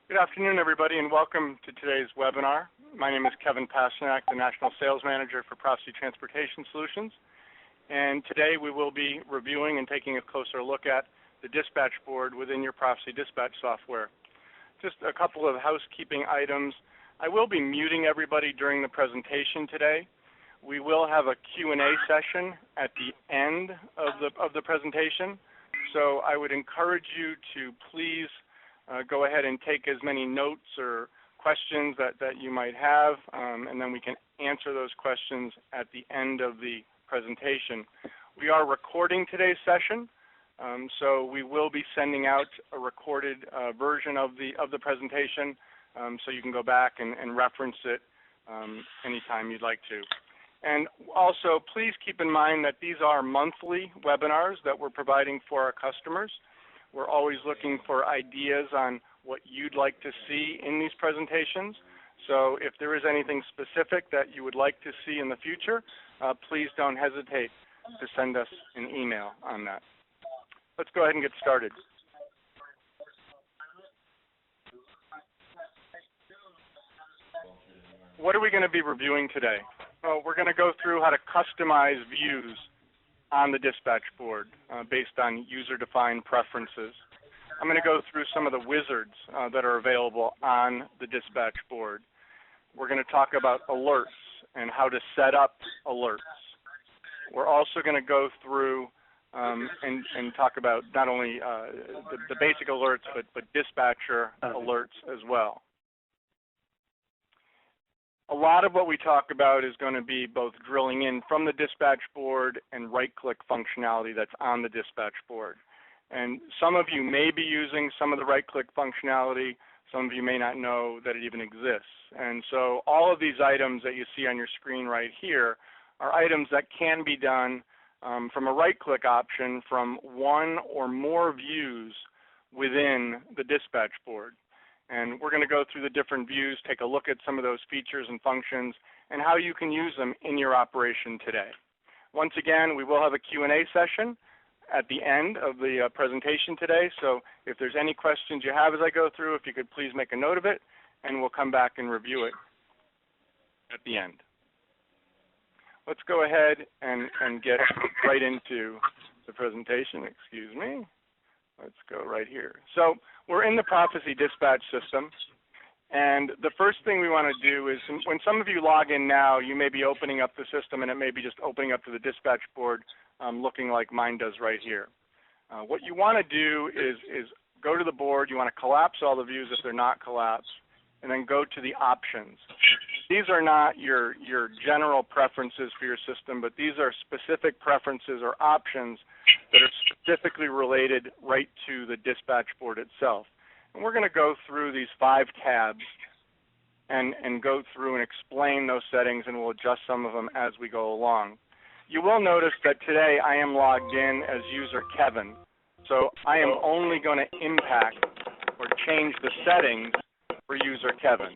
Good afternoon, everybody, and welcome to today's webinar. My name is Kevin Pasternak, the National Sales Manager for Prophesy Transportation Solutions. And today we will be reviewing and taking a closer look at the dispatch board within your Prophesy dispatch software. Just a couple of housekeeping items. I will be muting everybody during the presentation today. We will have a Q&A session at the end of the presentation. So I would encourage you to please go ahead and take as many notes or questions that you might have, and then we can answer those questions at the end of the presentation. We are recording today's session, so we will be sending out a recorded version of the presentation, so you can go back and reference it anytime you'd like to. And also, please keep in mind that these are monthly webinars that we're providing for our customers. We're always looking for ideas on what you'd like to see in these presentations. So if there is anything specific that you would like to see in the future, please don't hesitate to send us an email on that. Let's go ahead and get started. What are we going to be reviewing today? Well, we're going to go through how to customize views on the dispatch board based on user-defined preferences. I'm going to go through some of the wizards that are available on the dispatch board. We're going to talk about alerts and how to set up alerts. We're also going to go through and talk about not only the basic alerts, but dispatcher alerts as well. A lot of what we talk about is going to be both drilling in from the dispatch board and right-click functionality that's on the dispatch board. And some of you may be using some of the right-click functionality. Some of you may not know that it even exists. And so all of these items that you see on your screen right here are items that can be done from a right-click option from one or more views within the dispatch board. And we're going to go through the different views, take a look at some of those features and functions, and how you can use them in your operation today. Once again, we will have a Q&A session at the end of the presentation today. So if there's any questions you have as I go through, if you could please make a note of it, and we'll come back and review it at the end. Let's go ahead and get right into the presentation. Excuse me. Let's go right here. So we're in the Prophesy dispatch system, and the first thing we want to do is when some of you log in now, you may be opening up the system, and it may be just opening up to the dispatch board looking like mine does right here. What you want to do is go to the board. You want to collapse all the views if they're not collapsed, and then go to the options. These are not your general preferences for your system, but these are specific preferences or options that are specifically related right to the dispatch board itself. And we're going to go through these 5 tabs and go through and explain those settings, and we'll adjust some of them as we go along. You will notice that today I am logged in as user Kevin, so I am only going to impact or change the settings for user Kevin.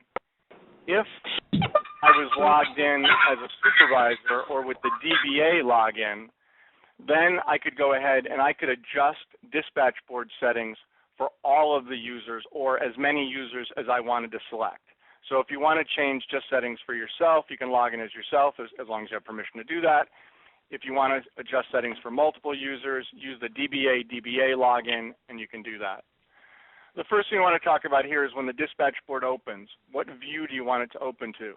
If I was logged in as a supervisor or with the DBA login, then I could go ahead and I could adjust dispatch board settings for all of the users or as many users as I wanted to select. So if you want to change just settings for yourself, you can log in as yourself as long as you have permission to do that. If you want to adjust settings for multiple users, use the DBA login, and you can do that. The first thing I want to talk about here is when the dispatch board opens. What view do you want it to open to?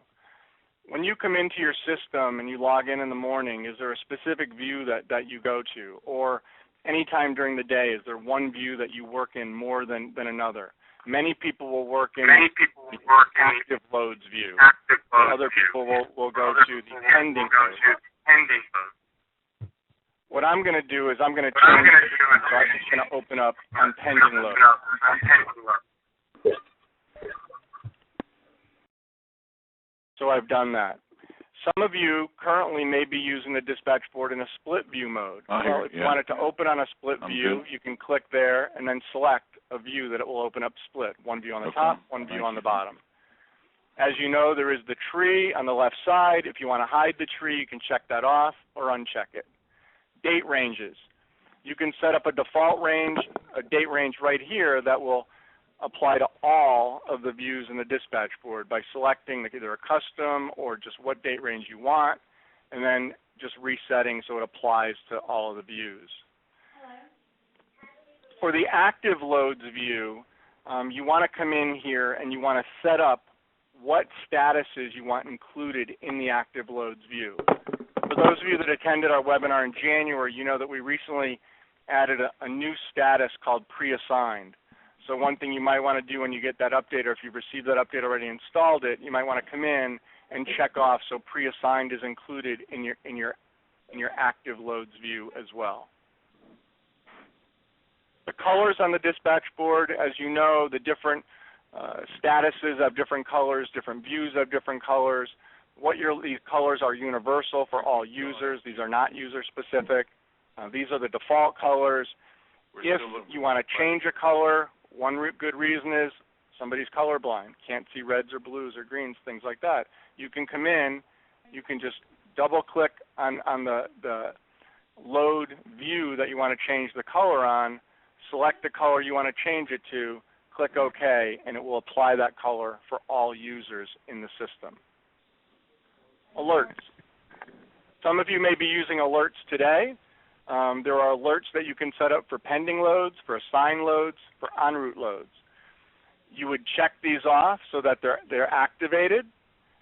When you come into your system and you log in the morning, is there a specific view that you go to? Or anytime during the day, is there one view that you work in more than another? Many people will work in the active loads view. Other people will go to the pending loads. What I'm going to do is I'm going to change it, so I'm just going to open up on pending load. So I've done that. Some of you currently may be using the dispatch board in a split view mode. Well, if you want it to open on a split view, you can click there and then select a view that it will open up split. One view on the top, one view on the bottom. As you know, there is the tree on the left side. If you want to hide the tree, you can check that off or uncheck it. Date ranges. You can set up a default range, a date range right here that will apply to all of the views in the dispatch board by selecting either a custom or just what date range you want, and then just resetting so it applies to all of the views. For the active loads view, you want to come in here and you want to set up what statuses you want included in the active loads view. For those of you that attended our webinar in January, you know that we recently added a new status called pre-assigned. So one thing you might want to do when you get that update, or if you've received that update already and installed it, you might want to come in and check off so pre-assigned is included in your active loads view as well. The colors on the dispatch board, as you know, the different statuses have different colors, different views have different colors. These colors are universal for all users. These are not user specific. These are the default colors. If you want to change a color, one good reason is somebody's colorblind, can't see reds or blues or greens, things like that. You can come in, you can just double click on the load view that you want to change the color on, select the color you want to change it to, click OK, and it will apply that color for all users in the system. Alerts. Some of you may be using alerts today. There are alerts that you can set up for pending loads, for assigned loads, for en route loads. You would check these off so that they're activated,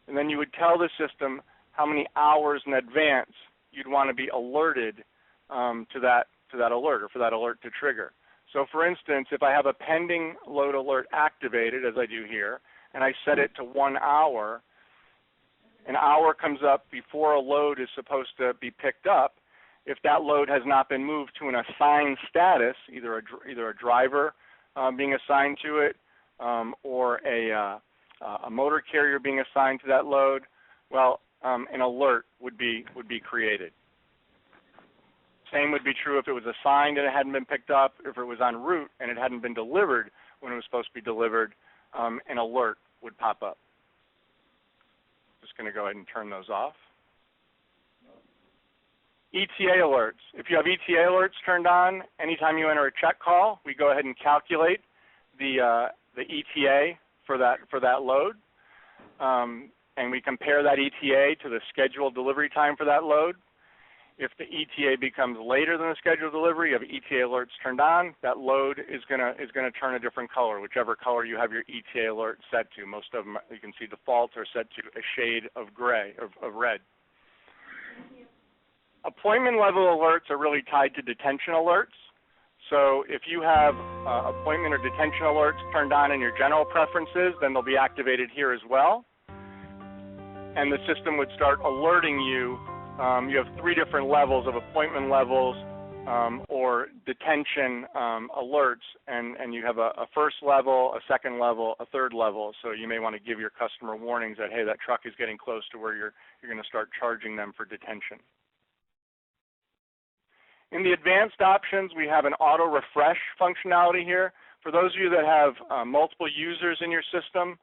and then you would tell the system how many hours in advance you'd want to be alerted to that alert, or for that alert to trigger. So for instance, if I have a pending load alert activated, as I do here, and I set it to 1 hour, an hour comes up before a load is supposed to be picked up. If that load has not been moved to an assigned status, either a driver being assigned to it, or a motor carrier being assigned to that load, well, an alert would be created. Same would be true if it was assigned and it hadn't been picked up. If it was en route and it hadn't been delivered when it was supposed to be delivered, an alert would pop up. Just going to go ahead and turn those off. ETA alerts. If you have ETA alerts turned on, anytime you enter a check call, we go ahead and calculate the ETA for that load, and we compare that ETA to the scheduled delivery time for that load. If the ETA becomes later than the scheduled delivery, you have ETA alerts turned on, that load is going to turn a different color, whichever color you have your ETA alert set to. Most of them, you can see, defaults are set to a shade of gray, of red. Appointment level alerts are really tied to detention alerts. So if you have appointment or detention alerts turned on in your general preferences, then they'll be activated here as well. And the system would start alerting you. You have 3 different levels of appointment levels or detention alerts, and you have a first level, a second level, a third level. So you may want to give your customer warnings that, hey, that truck is getting close to where you're going to start charging them for detention. In the advanced options, we have an auto refresh functionality here. For those of you that have multiple users in your system,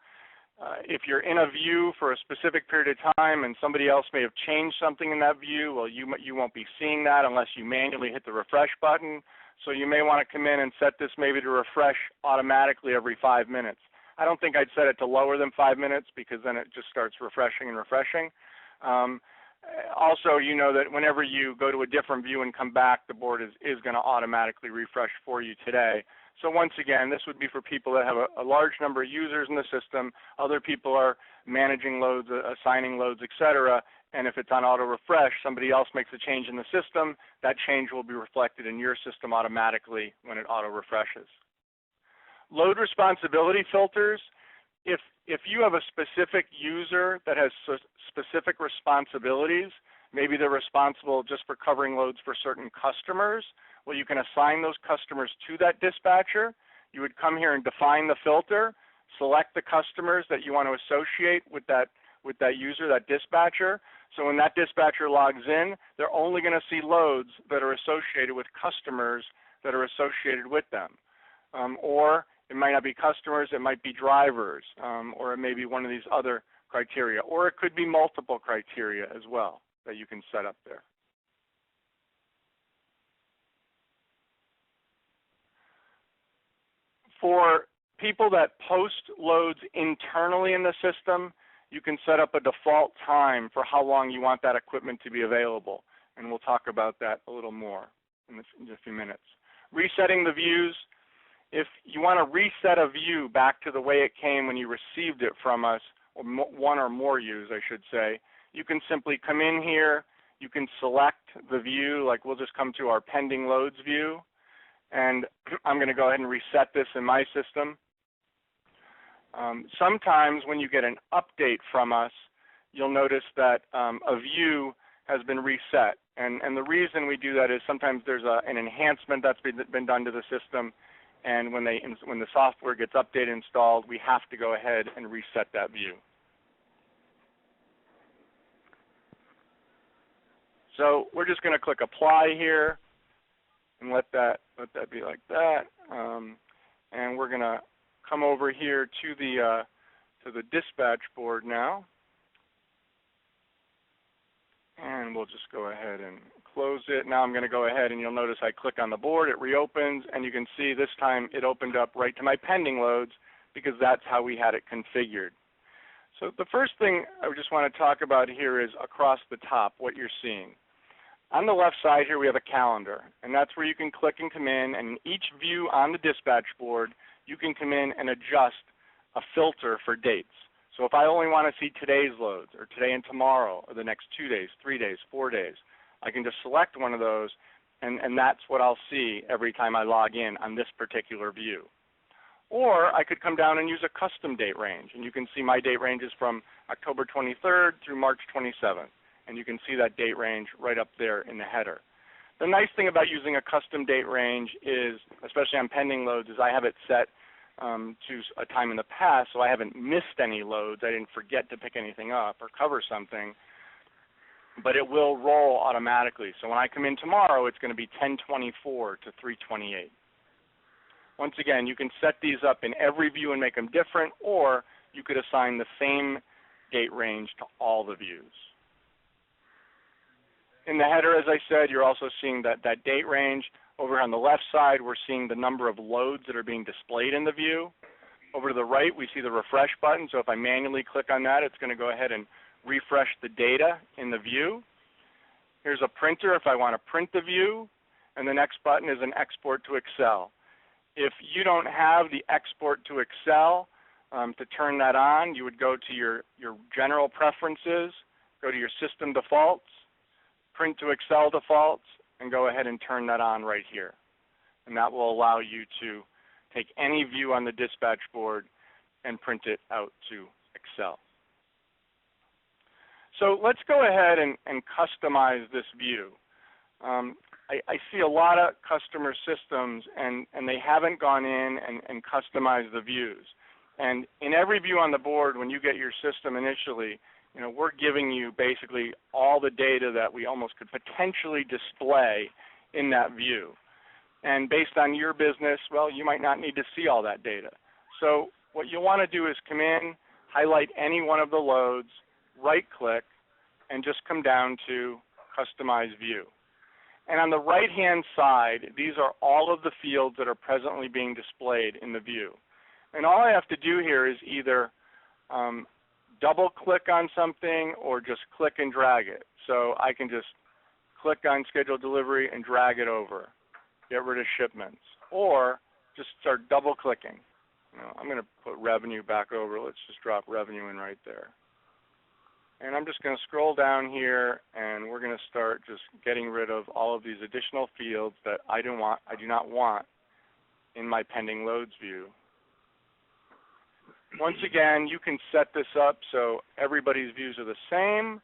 if you're in a view for a specific period of time and somebody else may have changed something in that view, well, you won't be seeing that unless you manually hit the refresh button. So you may want to come in and set this maybe to refresh automatically every 5 minutes. I don't think I'd set it to lower than 5 minutes because then it just starts refreshing and refreshing. Also, you know that whenever you go to a different view and come back, the board is going to automatically refresh for you today. So once again, this would be for people that have a large number of users in the system. Other people are managing loads, assigning loads, etc. And if it's on auto refresh, somebody else makes a change in the system, that change will be reflected in your system automatically when it auto refreshes. Load responsibility filters. If you have a specific user that has specific responsibilities, maybe they're responsible just for covering loads for certain customers, well, you can assign those customers to that dispatcher. You would come here and define the filter, select the customers that you want to associate with that user, that dispatcher. So when that dispatcher logs in, they're only going to see loads that are associated with customers that are associated with them. Or it might not be customers, it might be drivers, or it may be one of these other criteria. Or it could be multiple criteria as well that you can set up there. For people that post loads internally in the system, you can set up a default time for how long you want that equipment to be available. And we'll talk about that a little more in a few minutes. Resetting the views. If you want to reset a view back to the way it came when you received it from us, or one or more views, I should say, you can simply come in here. You can select the view, like we'll just come to our pending loads view. And I'm going to go ahead and reset this in my system. Sometimes when you get an update from us, you'll notice that a view has been reset. And the reason we do that is sometimes there's an enhancement that's been done to the system, and when the software gets updated and installed, we have to go ahead and reset that view. So we're just going to click apply here and let that be like that. And we're going to come over here to the dispatch board now. And we'll just go ahead and close it. Now I'm going to go ahead and you'll notice I click on the board, it reopens, and you can see this time it opened up right to my pending loads because that's how we had it configured. So the first thing I just want to talk about here is across the top, what you're seeing. On the left side here we have a calendar, and that's where you can click and come in, and in each view on the dispatch board you can come in and adjust a filter for dates. So if I only want to see today's loads, or today and tomorrow, or the next 2 days, 3 days, 4 days, I can just select one of those, and that's what I'll see every time I log in on this particular view. Or I could come down and use a custom date range, and you can see my date range is from October 23rd through March 27th, and you can see that date range right up there in the header. The nice thing about using a custom date range is, especially on pending loads, is I have it set to a time in the past, so I haven't missed any loads. I didn't forget to pick anything up or cover something, but it will roll automatically. So when I come in tomorrow, it's going to be 10:24 to 3:28. Once again, you can set these up in every view and make them different, or you could assign the same date range to all the views. In the header, as I said, you're also seeing that date range. Over on the left side, we're seeing the number of loads that are being displayed in the view. Over to the right, we see the refresh button. So if I manually click on that, it's going to go ahead and refresh the data in the view. Here's a printer if I want to print the view. And the next button is an export to Excel. If you don't have the export to Excel, to turn that on, you would go to your general preferences, go to your system defaults, print to Excel defaults, and go ahead and turn that on right here. And that will allow you to take any view on the dispatch board and print it out to Excel. So let's go ahead and customize this view. I see a lot of customer systems, and they haven't gone in and customized the views. And in every view on the board, when you get your system initially, we're giving you basically all the data that we almost could potentially display in that view. And based on your business, well, you might not need to see all that data. So what you'll want to do is come in, highlight any one of the loads, right-click, and just come down to Customize View. And on the right-hand side, these are all of the fields that are presently being displayed in the view. And all I have to do here is either double-click on something or just click and drag it. So I can just click on Schedule Delivery and drag it over, get rid of shipments, or just start double-clicking. I'm going to put revenue back over. Let's just drop revenue in right there. And I'm just going to scroll down here, and we're going to start just getting rid of all of these additional fields that I do not want in my pending loads view. Once again, you can set this up so everybody's views are the same,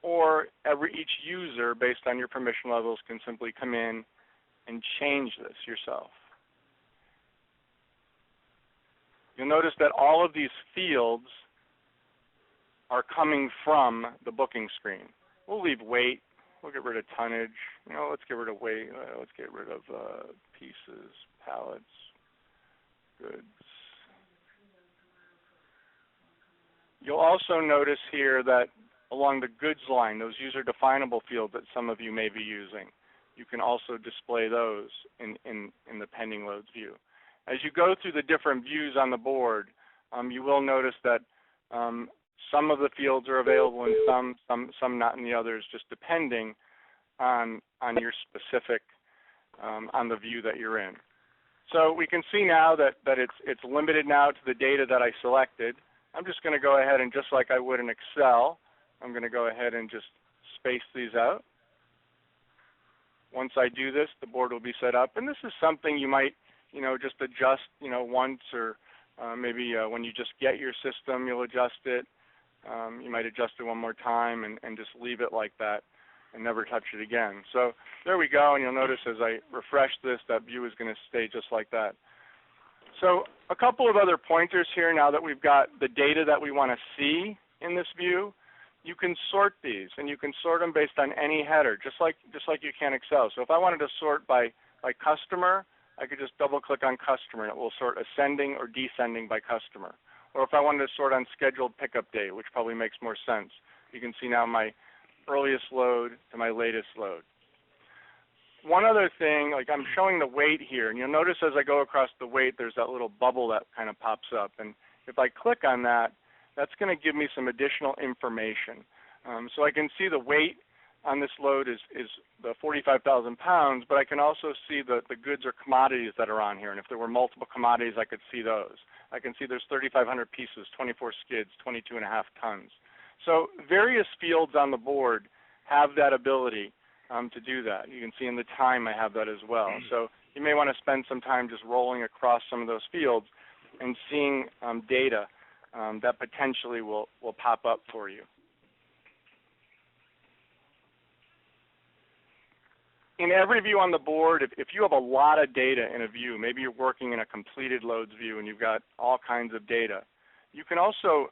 or each user, based on your permission levels, can simply come in and change this yourself. You'll notice that all of these fields are coming from the booking screen. We'll leave weight. We'll get rid of tonnage. Let's get rid of weight. Let's get rid of pieces, pallets, goods. You'll also notice here that along the goods line, those user definable fields that some of you may be using, you can also display those in the pending loads view. As you go through the different views on the board, you will notice that some of the fields are available in some not in the others, just depending on your specific, on the view that you're in. So we can see now that it's limited now to the data that I selected. I'm just going to go ahead and, just like I would in Excel, I'm going to go ahead and just space these out. Once I do this, the board will be set up. And this is something you might, just adjust, once, or maybe when you just get your system, you'll adjust it. You might adjust it one more time and just leave it like that and never touch it again. So there we go, and you'll notice as I refresh this, that view is going to stay just like that. So a couple of other pointers here now that we've got the data that we want to see in this view. You can sort these, and you can sort them based on any header, just like you can Excel. So if I wanted to sort by customer, I could just double-click on customer, and it will sort ascending or descending by customer. Or if I wanted to sort on scheduled pickup date, which probably makes more sense, you can see now my earliest load to my latest load. One other thing, like I'm showing the weight here, and you'll notice as I go across the weight, there's that little bubble that kind of pops up. And if I click on that, that's going to give me some additional information. So I can see the weight on this load is the 45,000 pounds, but I can also see the goods or commodities that are on here. And if there were multiple commodities, I could see those. I can see there's 3,500 pieces, 24 skids, 22.5 tons. So various fields on the board have that ability to do that. You can see in the time I have that as well. So you may want to spend some time just rolling across some of those fields and seeing data that potentially will pop up for you. In every view on the board, if you have a lot of data in a view, maybe you're working in a completed loads view and you've got all kinds of data, you can also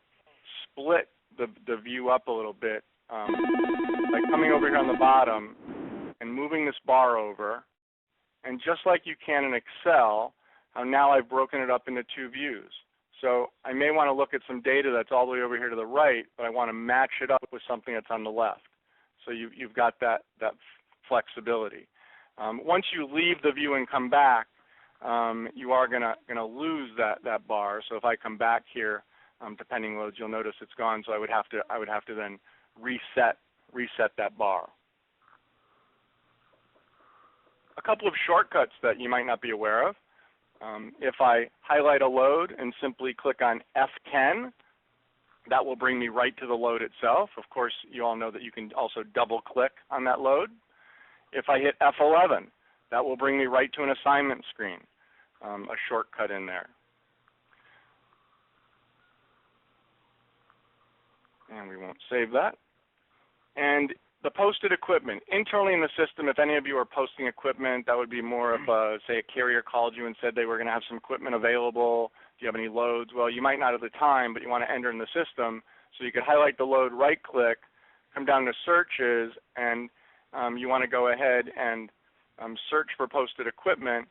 split the view up a little bit by coming over here on the bottom and moving this bar over. And just like you can in Excel, now I've broken it up into two views. So I may want to look at some data that's all the way over here to the right, but I want to match it up with something that's on the left. So you've got that flexibility. Once you leave the view and come back, you are gonna lose that bar. So if I come back here to pending loads, you'll notice it's gone. So I would have to then reset that bar. A couple of shortcuts that you might not be aware of. If I highlight a load and simply click on F10, that will bring me right to the load itself. Of course, you all know that you can also double-click on that load. If I hit F11, that will bring me right to an assignment screen, a shortcut in there. And we won't save that. And the posted equipment. Internally in the system, if any of you are posting equipment, that would be more of, say, a carrier called you and said they were going to have some equipment available. Do you have any loads? Well, you might not at the time, but you want to enter in the system. So you could highlight the load, right-click, come down to searches, and you want to go ahead and search for posted equipment.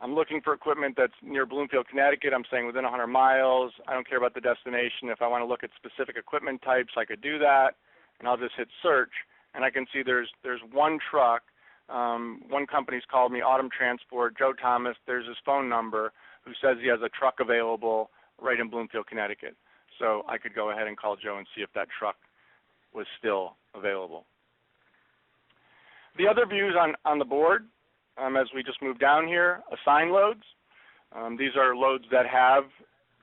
I'm looking for equipment that's near Bloomfield, Connecticut. I'm saying within 100 miles. I don't care about the destination. If I want to look at specific equipment types, I could do that. And I'll just hit search, and I can see there's one truck. One company's called me, Autumn Transport, Joe Thomas. There's his phone number who says he has a truck available right in Bloomfield, Connecticut. So I could go ahead and call Joe and see if that truck was still available. The other views on the board, as we just move down here, assign loads. These are loads that have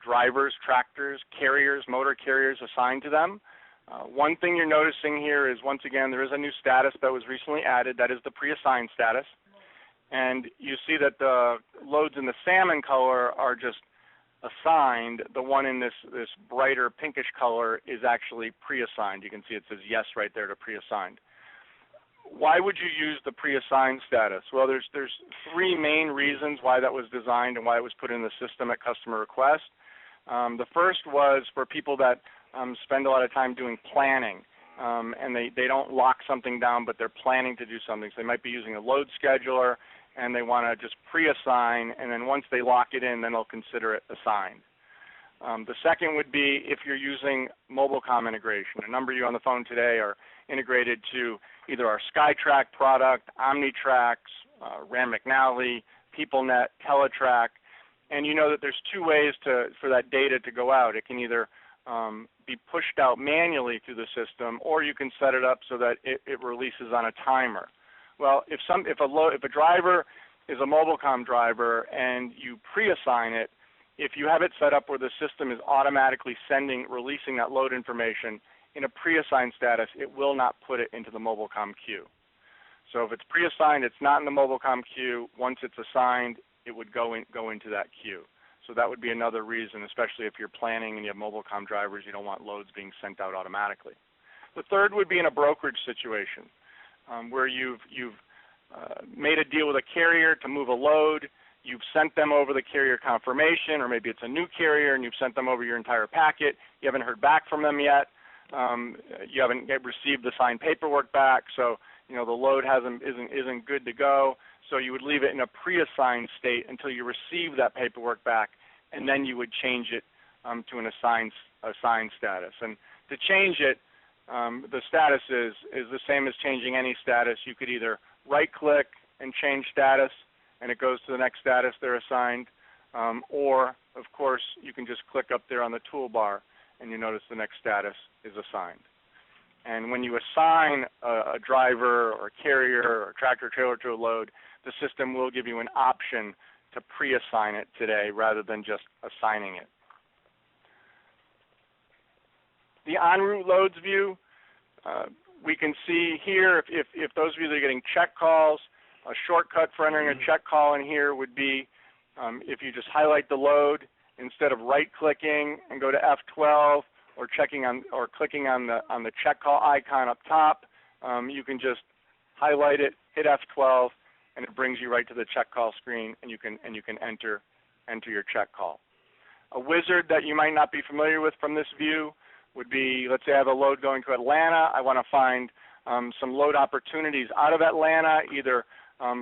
drivers, tractors, carriers, motor carriers assigned to them. One thing you're noticing here is, once again, there is a new status that was recently added. That is the pre-assigned status. And you see that the loads in the salmon color are just assigned. The one in this brighter pinkish color is actually pre-assigned. You can see it says yes right there to pre-assigned. Why would you use the pre-assigned status? Well, there's three main reasons why that was designed and why it was put in the system at customer request. The first was for people that spend a lot of time doing planning, and they don't lock something down, but they're planning to do something. So they might be using a load scheduler, and they want to just pre-assign, and then once they lock it in, then they'll consider it assigned. The second would be if you're using Mobilecom integration. A number of you on the phone today are integrated to either our SkyTrack product, OmniTrax, Rand McNally, PeopleNet, Teletrack, And you know that there's two ways for that data to go out. It can either be pushed out manually through the system, or you can set it up so that it releases on a timer. Well, if a driver is a MobileCom driver and you pre-assign it, if you have it set up where the system is automatically releasing that load information in a pre-assigned status, it will not put it into the MobileCom queue. So if it's pre-assigned, it's not in the MobileCom queue. Once it's assigned, it would go into that queue. So that would be another reason, especially if you're planning and you have MobileCom drivers, you don't want loads being sent out automatically. The third would be in a brokerage situation where you've made a deal with a carrier to move a load. You've sent them over the carrier confirmation, or maybe it's a new carrier and you've sent them over your entire packet. You haven't heard back from them yet. You haven't received the signed paperwork back, so the load isn't good to go. So you would leave it in a pre-assigned state until you receive that paperwork back, and then you would change it to an assigned status. And to change it, the status is the same as changing any status. You could either right-click and change status, and it goes to the next status they're assigned, or, of course, you can just click up there on the toolbar, and you notice the next status is assigned. And when you assign a driver or carrier or tractor trailer to a load, the system will give you an option to pre-assign it today rather than just assigning it. The en route loads view, we can see here if those of you that are getting check calls, a shortcut for entering a check call in here would be if you just highlight the load instead of right-clicking and go to F12 or clicking on the check call icon up top, you can just highlight it, hit F12, and it brings you right to the check call screen, and you can enter your check call. A wizard that you might not be familiar with from this view would be, let's say I have a load going to Atlanta. I want to find some load opportunities out of Atlanta, either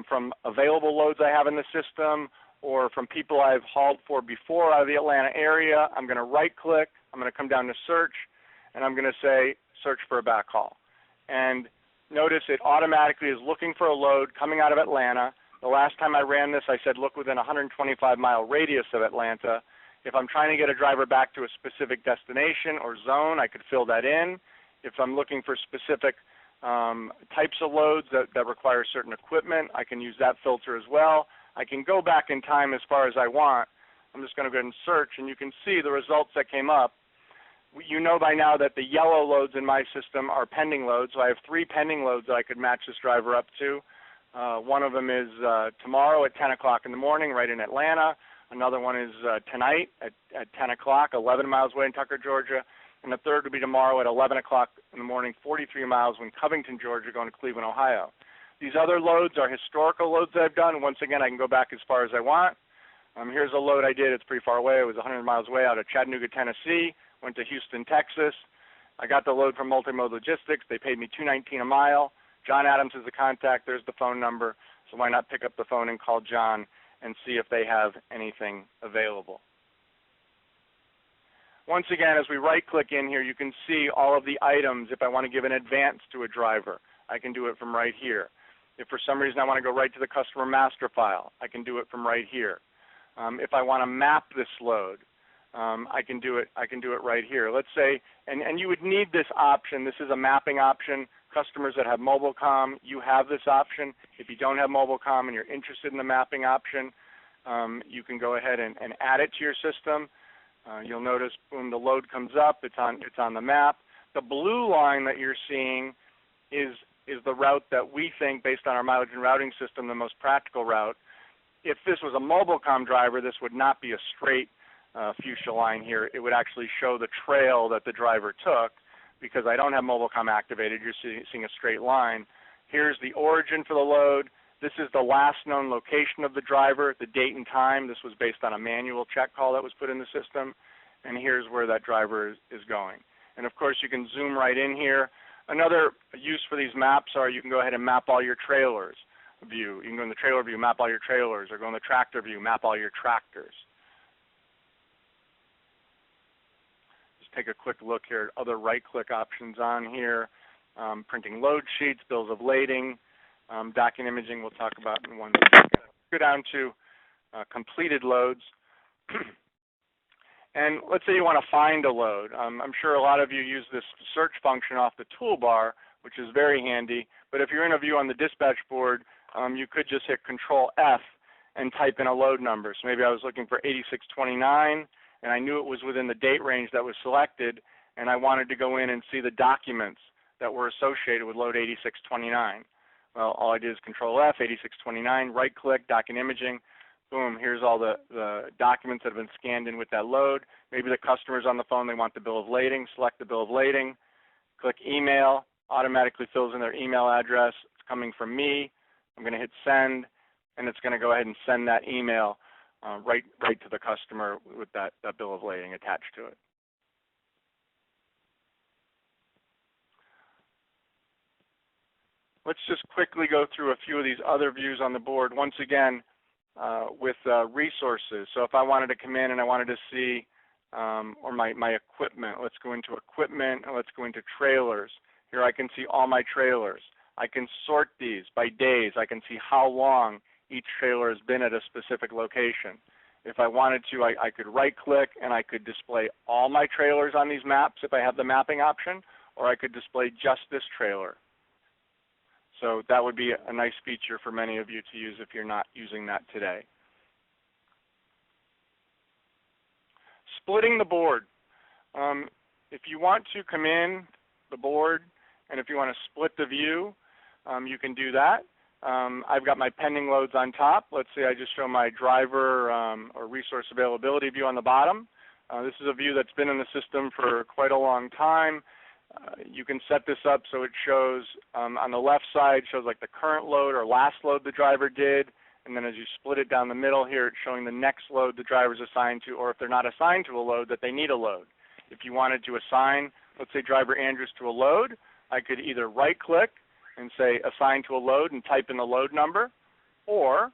from available loads I have in the system or from people I've hauled for before out of the Atlanta area. I'm going to right-click. I'm going to come down to search, and I'm going to say search for a backhaul. And notice it automatically is looking for a load coming out of Atlanta. The last time I ran this, I said look within a 125-mile radius of Atlanta. If I'm trying to get a driver back to a specific destination or zone, I could fill that in. If I'm looking for specific types of loads that require certain equipment, I can use that filter as well. I can go back in time as far as I want. I'm just going to go ahead and search, and you can see the results that came up. You know by now that the yellow loads in my system are pending loads, so I have 3 pending loads that I could match this driver up to. One of them is tomorrow at 10 o'clock in the morning right in Atlanta. Another one is tonight at 10 o'clock, 11 miles away in Tucker, Georgia. And the third will be tomorrow at 11 o'clock in the morning, 43 miles in Covington, Georgia, going to Cleveland, Ohio. These other loads are historical loads that I've done. Once again, I can go back as far as I want. Here's a load I did. It's pretty far away. It was 100 miles away out of Chattanooga, Tennessee. Went to Houston, Texas. I got the load from Multimode Logistics. They paid me $2.19 a mile. John Adams is the contact. There's the phone number. So why not pick up the phone and call John and see if they have anything available. Once again, as we right-click in here, you can see all of the items. If I want to give an advance to a driver, I can do it from right here. If for some reason I want to go right to the customer master file, I can do it from right here. If I want to map this load, I can do it right here. Let's say, and you would need this option. This is a mapping option. Customers that have MobileCom, you have this option. If you don't have MobileCom and you're interested in the mapping option, you can go ahead and add it to your system. You'll notice, boom, the load comes up. It's on the map. The blue line that you're seeing is the route that we think, based on our mileage and routing system, the most practical route. If this was a MobileCom driver, this would not be a straight fuchsia line here. It would actually show the trail that the driver took. Because I don't have MobileCom activated, you're seeing a straight line. Here's the origin for the load. This is the last known location of the driver, the date and time. This was based on a manual check call that was put in the system. And here's where that driver is going. And of course, you can zoom right in here. Another use for these maps are you can go ahead and map all your trailers view. You can go in the trailer view, map all your trailers, or go in the tractor view, map all your tractors. Take a quick look here at other right-click options on here. Printing load sheets, bills of lading, document imaging we'll talk about in one second. Go down to completed loads. And let's say you want to find a load. I'm sure a lot of you use this search function off the toolbar, which is very handy. But if you're in a view on the dispatch board, you could just hit Control F and type in a load number. So maybe I was looking for 8629, and I knew it was within the date range that was selected, and I wanted to go in and see the documents that were associated with load 8629. Well, all I did is Control F, 8629, right-click, document imaging. Boom, here's all the documents that have been scanned in with that load. Maybe the customer's on the phone, they want the bill of lading. Select the bill of lading, click email, automatically fills in their email address. It's coming from me. I'm going to hit send, and it's going to go ahead and send that email right to the customer with that bill of lading attached to it. Let's just quickly go through a few of these other views on the board. Once again, with resources. So if I wanted to come in and I wanted to see, or my equipment, let's go into equipment and let's go into trailers. Here I can see all my trailers. I can sort these by days. I can see how long each trailer has been at a specific location. If I wanted to, I could right-click and I could display all my trailers on these maps if I have the mapping option, or I could display just this trailer. So that would be a nice feature for many of you to use if you're not using that today. Splitting the board. If you want to come in the board and if you want to split the view, you can do that. I've got my pending loads on top. Let's say I just show my driver or resource availability view on the bottom. This is a view that's been in the system for quite a long time. You can set this up so it shows on the left side, shows like the current load or last load the driver did, and then as you split it down the middle here, it's showing the next load the driver's assigned to, or if they're not assigned to a load, that they need a load. If you wanted to assign, let's say driver Andrews to a load, I could either right-click and say assign to a load and type in the load number, or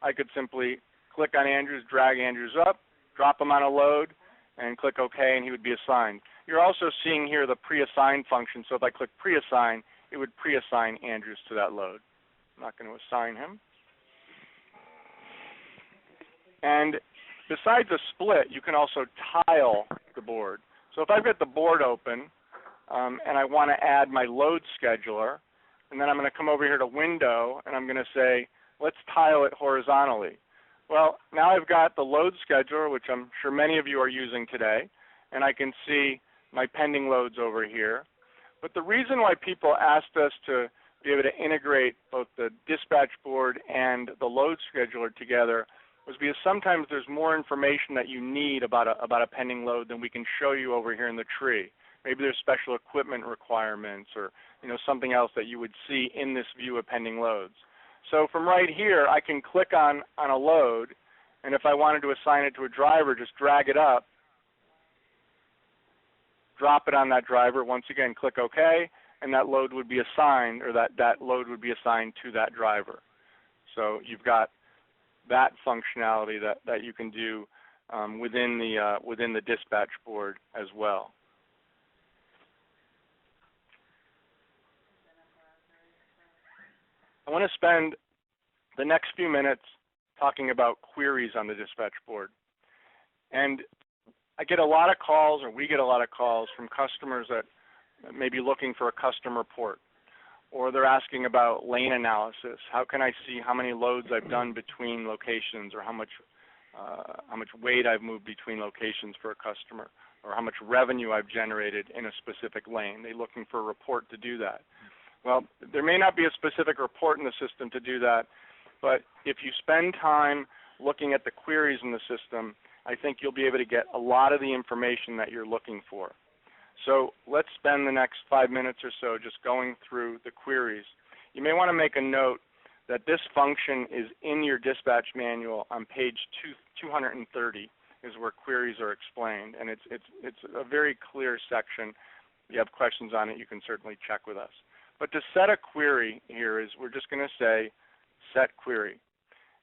I could simply click on Andrews, drag Andrews up, drop him on a load, and click OK, and he would be assigned. You're also seeing here the pre-assign function. So if I click pre-assign, it would pre-assign Andrews to that load. I'm not going to assign him. And besides a split, you can also tile the board. So if I've got the board open and I want to add my load scheduler, and then I'm going to come over here to Window, and I'm going to say, let's tile it horizontally. Well, now I've got the load scheduler, which I'm sure many of you are using today, and I can see my pending loads over here. But the reason why people asked us to be able to integrate both the dispatch board and the load scheduler together was because sometimes there's more information that you need about a pending load than we can show you over here in the tree. Maybe there's special equipment requirements or something else that you would see in this view of pending loads. So from right here, I can click on a load, and if I wanted to assign it to a driver, just drag it up, drop it on that driver, once again click OK, and that load would be assigned, or that load would be assigned to that driver. So you've got that functionality that you can do within the dispatch board as well. I want to spend the next few minutes talking about queries on the dispatch board. And I get a lot of calls, or we get a lot of calls from customers that may be looking for a custom report, or they're asking about lane analysis. How can I see how many loads I've done between locations, or how much weight I've moved between locations for a customer, or how much revenue I've generated in a specific lane? They're looking for a report to do that. Well, there may not be a specific report in the system to do that, but if you spend time looking at the queries in the system, I think you'll be able to get a lot of the information that you're looking for. So let's spend the next 5 minutes or so just going through the queries. You may want to make a note that this function is in your dispatch manual on page 230 is where queries are explained, and it's a very clear section. If you have questions on it, you can certainly check with us. But to set a query here is we're just going to say set query.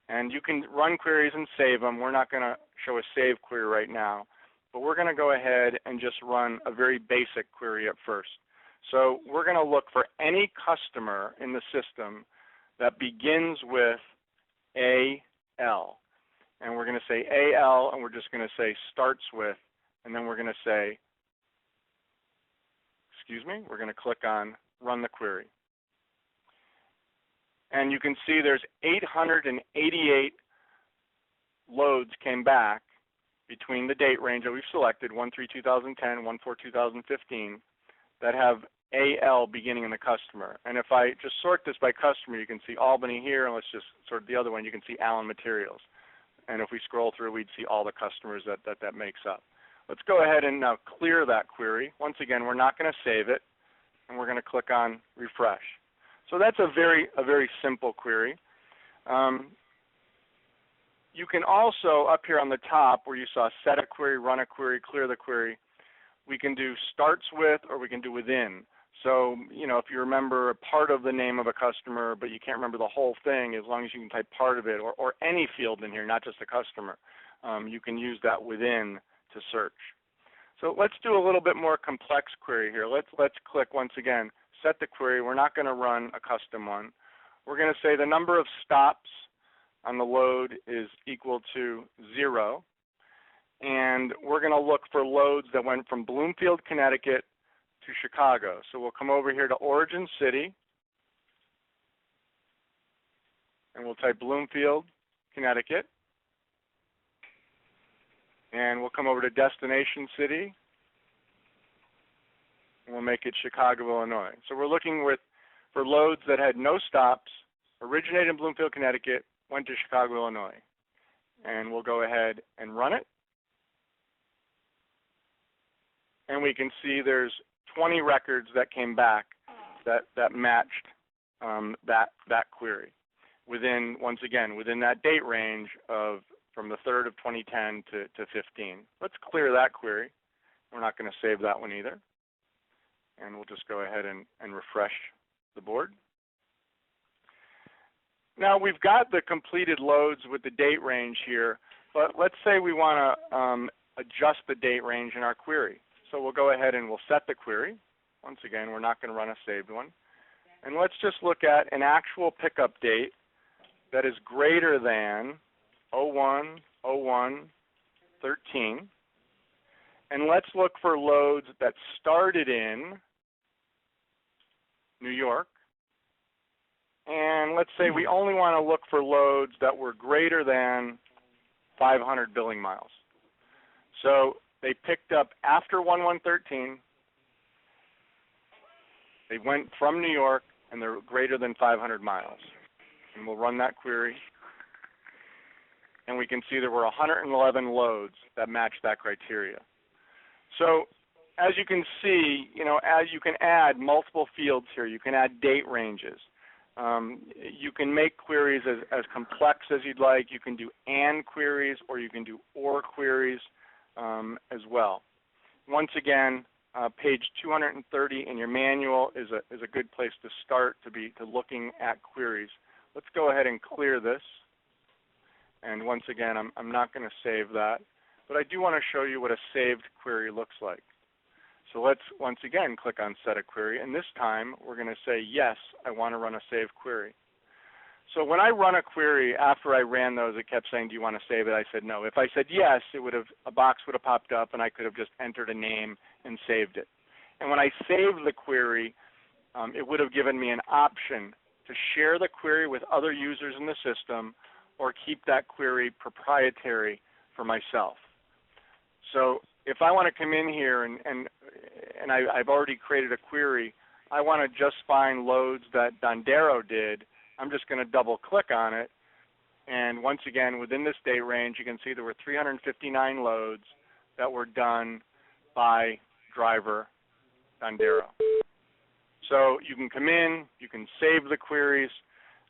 And you can run queries and save them. We're not going to show a save query right now, but we're going to go ahead and just run a very basic query at first. So we're going to look for any customer in the system that begins with AL. and we're going to say AL, and we're just going to say starts with, and then we're going to say, we're going to click on run the query. And you can see there's 888 loads came back between the date range that we've selected, 1/3/2010, 1/4/2015, that have AL beginning in the customer. And if I just sort this by customer, you can see Albany here, and let's just sort the other one, you can see Allen Materials. And if we scroll through, we'd see all the customers that makes up. Let's go ahead and now clear that query. Once again, we're not going to save it, and we're going to click on refresh. So that's a very simple query. You can also, up here on the top where you saw set a query, run a query, clear the query, we can do starts with or we can do within. So, if you remember a part of the name of a customer, but you can't remember the whole thing, as long as you can type part of it or any field in here, not just a customer, you can use that within to search. So let's do a little bit more complex query here. Let's click once again, set the query. We're not going to run a custom one. We're going to say the number of stops on the load is equal to 0. And we're going to look for loads that went from Bloomfield, Connecticut to Chicago. So we'll come over here to Origin City, and we'll type Bloomfield, Connecticut. And we'll come over to Destination City, and we'll make it Chicago, Illinois. So we're looking for loads that had no stops, originated in Bloomfield, Connecticut, went to Chicago, Illinois. And we'll go ahead and run it. And we can see there's 20 records that came back that matched that query once again, within that date range of from the 3rd of 2010 to 15. Let's clear that query. We're not going to save that one either. And we'll just go ahead and refresh the board. Now we've got the completed loads with the date range here, but let's say we want to adjust the date range in our query. So we'll go ahead and we'll set the query. Once again, we're not going to run a saved one. And let's just look at an actual pickup date that is greater than 01/01/13. And let's look for loads that started in New York. And let's say we only want to look for loads that were greater than 500 billing miles. So they picked up after 1/1/13. They went from New York, and they're greater than 500 miles. And we'll run that query. And we can see there were 111 loads that matched that criteria. So as you can see, as you can add multiple fields here, you can add date ranges. You can make queries as complex as you'd like. You can do AND queries, or you can do OR queries as well. Once again, page 230 in your manual is a good place to start to looking at queries. Let's go ahead and clear this. And once again, I'm not going to save that, but I do want to show you what a saved query looks like. So let's once again click on Set a Query, and this time we're going to say, yes, I want to run a saved query. So when I run a query, after I ran those, it kept saying, do you want to save it? I said no. If I said yes, a box would have popped up, and I could have just entered a name and saved it. And when I saved the query, it would have given me an option to share the query with other users in the system or keep that query proprietary for myself. So if I want to come in here and I've already created a query, I want to just find loads that Dondero did, I'm just going to double click on it. And once again, within this date range, you can see there were 359 loads that were done by driver Dondero. So you can come in, you can save the queries,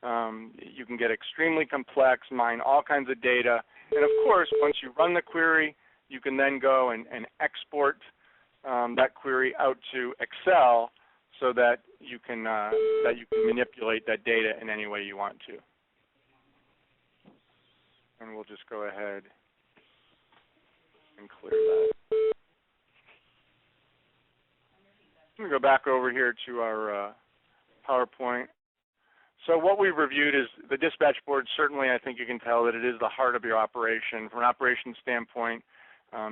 you can get extremely complex, mine all kinds of data. And of course, once you run the query, you can then go and export that query out to Excel so that you can manipulate that data in any way you want to. And we'll just go ahead and clear that. I'm going to go back over here to our PowerPoint. So what we've reviewed is the dispatch board. Certainly, I think you can tell that it is the heart of your operation. From an operations standpoint,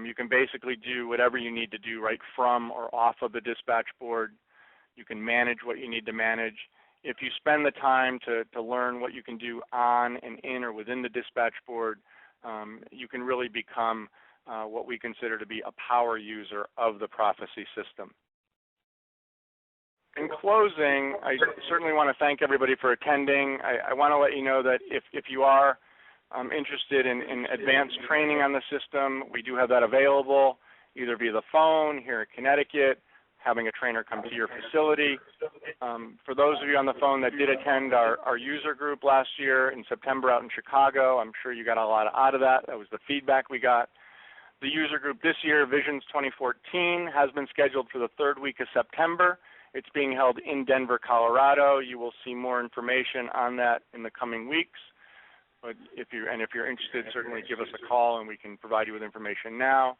you can basically do whatever you need to do right from or off of the dispatch board. You can manage what you need to manage. If you spend the time to learn what you can do on and in or within the dispatch board, you can really become what we consider to be a power user of the Prophesy system. In closing, I certainly want to thank everybody for attending. I want to let you know that if you are interested in advanced training on the system, we do have that available, either via the phone here in Connecticut, having a trainer come to your facility. For those of you on the phone that did attend our user group last year in September out in Chicago, I'm sure you got a lot out of that. That was the feedback we got. The user group this year, Visions 2014, has been scheduled for the third week of September. It's being held in Denver, Colorado. You will see more information on that in the coming weeks. But if you're interested, certainly give us a call and we can provide you with information now.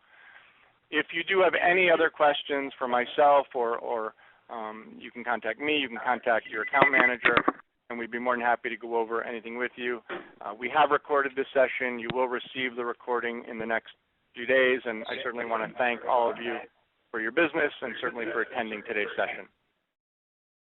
If you do have any other questions for myself or you can contact me, you can contact your account manager, and we'd be more than happy to go over anything with you. We have recorded this session. You will receive the recording in the next few days, and I certainly want to thank all of you for your business and certainly for attending today's session.